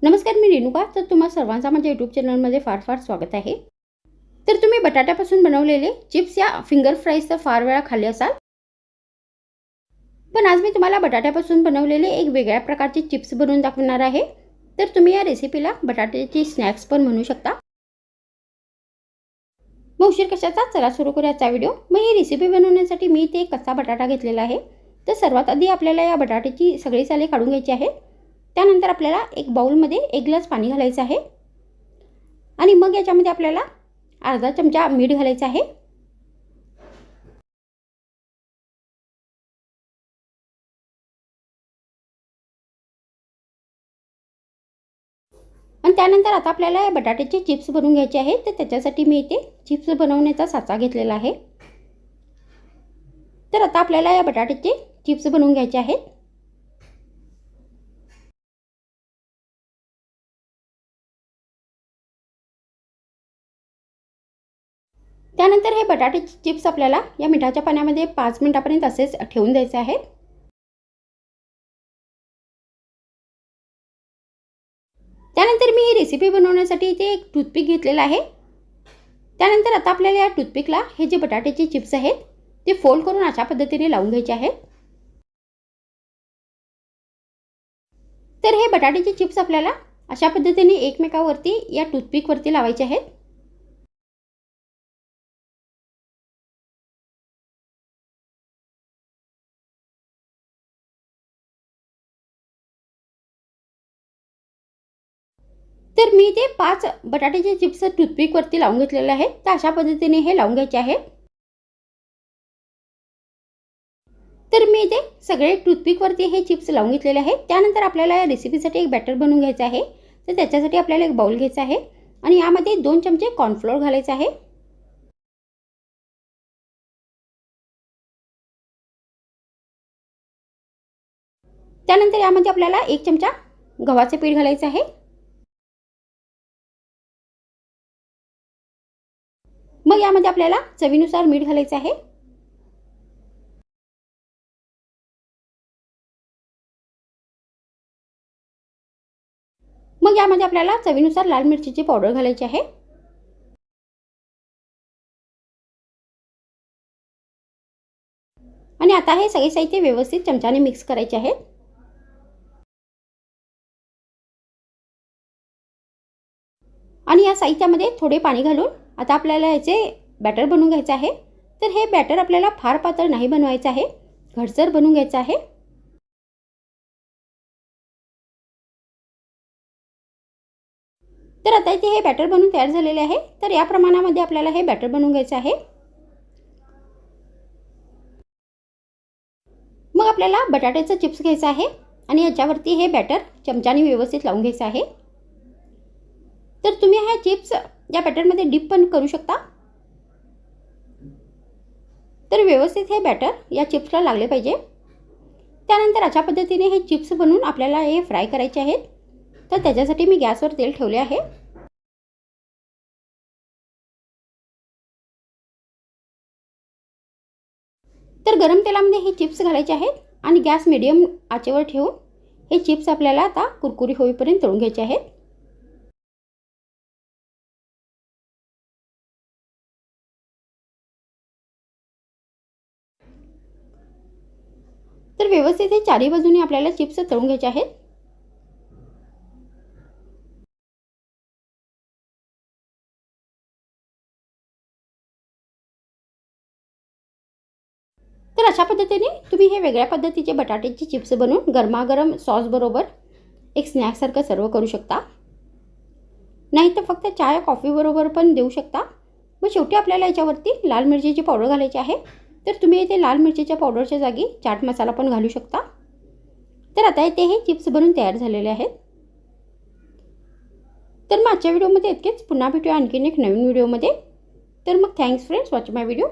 नमस्कार, मी रेणुका. तर तुम्हा सर्वांचा माझ्या यूट्यूब चॅनलमध्ये फार फार स्वागत आहे. तर तुम्ही बटाट्यापासून बनवलेले चिप्स या फिंगर फ्राईज तर फार वेळा खाल्ले असाल. पण आज मी तुम्हाला बटाट्यापासून बनवलेले एक वेगळ्या प्रकारचे चिप्स बनवून दाखवणार आहे. तर तुम्ही या रेसिपीला बटाट्याची स्नॅक्स पण म्हणू शकता. मग उशीर कशाचा, चला सुरू करूया आजचा व्हिडिओ. मग ही रेसिपी बनवण्यासाठी मी इथे एक कच्चा बटाटा घेतलेला आहे. तर सर्वात आधी आपल्याला या बटाट्याची सगळी साले काढून घ्यायची आहे. त्यानंतर आपल्याला एक बाउलमध्ये 1 ग्लास पाणी घालायचं आहे आणि मग याच्यामध्ये आपल्याला अर्धा चमचा मीठ घालायचं आहे. आणि त्यानंतर आता आपल्याला या बटाट्याचे चिप्स बनवून घ्यायचे आहेत. तर त्याच्यासाठी मी इथे चिप्स बनवण्याचा साचा घेतलेला आहे. तर आता आपल्याला या बटाट्याचे चिप्स बनवून घ्यायचे आहेत. त्यानंतर हे बटाट्याचे चिप्स आपल्याला या मिठाच्या पाण्यामध्ये 5 मिनिटापर्यंत असेच ठेवून द्यायचे आहेत. त्यानंतर मी ही रेसिपी बनवण्यासाठी इथे एक टूथपिक घेतलेला आहे. त्यानंतर आता आपल्याला या टूथपिकला हे जे बटाट्याचे चिप्स आहेत ते फोल्ड करून अशा पद्धतीने लावून घ्यायचे आहेत. तर हे बटाट्याचे चिप्स आपल्याला अशा पद्धतीने एकमेकावरती या टूथपिकवरती लावायचे आहेत. तर मी ते 5 बटाट्याचे चिप्स टूथपिकवरती लावून घेतलेले आहेत. तर अशा पद्धतीने हे लावून घ्यायचे आहेत. तर मी इथे सगळे टूथपिकवरती हे चिप्स लावून घेतलेले आहेत. त्यानंतर आपल्याला या रेसिपीसाठी एक बॅटर बनवून घ्यायचं आहे. तर त्याच्यासाठी आपल्याला एक बाउल घ्यायचा आहे आणि यामध्ये 2 चमचे कॉर्नफ्लोअर घालायचे आहे. त्यानंतर यामध्ये आपल्याला 1 चमचा गव्हाचे पीठ घालायचं आहे. मग यामध्ये आपल्याला चवीनुसार मीठ घालायचं आहे. मग यामध्ये आपल्याला चवीनुसार लाल मिरचीची पावडर घालायची आहे. आणि आता हे सगळे साहित्य व्यवस्थित चमच्याने मिक्स करायचे आहे. आणि या साहित्यामध्ये थोडे पाणी घालून आता आपल्याला याचे बॅटर बनवून घ्यायचे आहे. तर हे बॅटर आपल्याला फार पातळ नाही बनवायचं आहे, घटसर बनवून घ्यायचं आहे. तर आता इथे हे बॅटर बनवून तयार झालेले आहे. तर या प्रमाणामध्ये आपल्याला हे बॅटर बनवून घ्यायचं आहे. मग आपल्याला बटाट्याचा चिप्स घ्यायचा आहे आणि याच्यावरती हे बॅटर चमच्याने व्यवस्थित लावून घ्यायचं आहे. तर तुम्ही हे चिप्स या बॅटरमध्ये डिप पण करू शकता. तर व्यवस्थित हे बॅटर या चिप्सला लागले पाहिजे. त्यानंतर अशा पद्धतीने हे चिप्स बनवून आपल्याला हे फ्राय करायचे आहेत. तर त्याच्यासाठी मी गॅसवर तेल ठेवले आहे. तर गरम तेलामध्ये हे चिप्स घालायचे आहेत आणि गॅस मीडियम आचेवर ठेवून हे चिप्स आपल्याला आता कुरकुरी होईपर्यंत तळून घ्यायचे आहेत. तर व्यवस्थित हे चारही बाजूने आपल्याला चिप्स तळून घ्यायचे आहेत. तर अशा पद्धतीने तुम्ही हे वेगळ्या पद्धतीचे बटाट्याचे चिप्स बनवून गरमागरम सॉस बरोबर एक स्नॅक्ससारखं सर्व करू शकता. नाही तर फक्त चहा कॉफी बरोबर पण देऊ शकता. मग शेवटी आपल्याला याच्यावरती लाल मिरचीची पावडर घालायची आहे. तर तुम्ही इथे लाल मिरचीच्या पावडरच्या जागी चाट मसाला पण घालू शकता. तर आता इथे हे चिप्स बनवून तयार झालेले आहेत. तर मग आजच्या व्हिडिओमध्ये इतकेच. पुन्हा भेटूया आणखीन एक नवीन व्हिडिओमध्ये. तर मग थँक्स फ्रेंड्स वॉचिंग माय व्हिडिओ.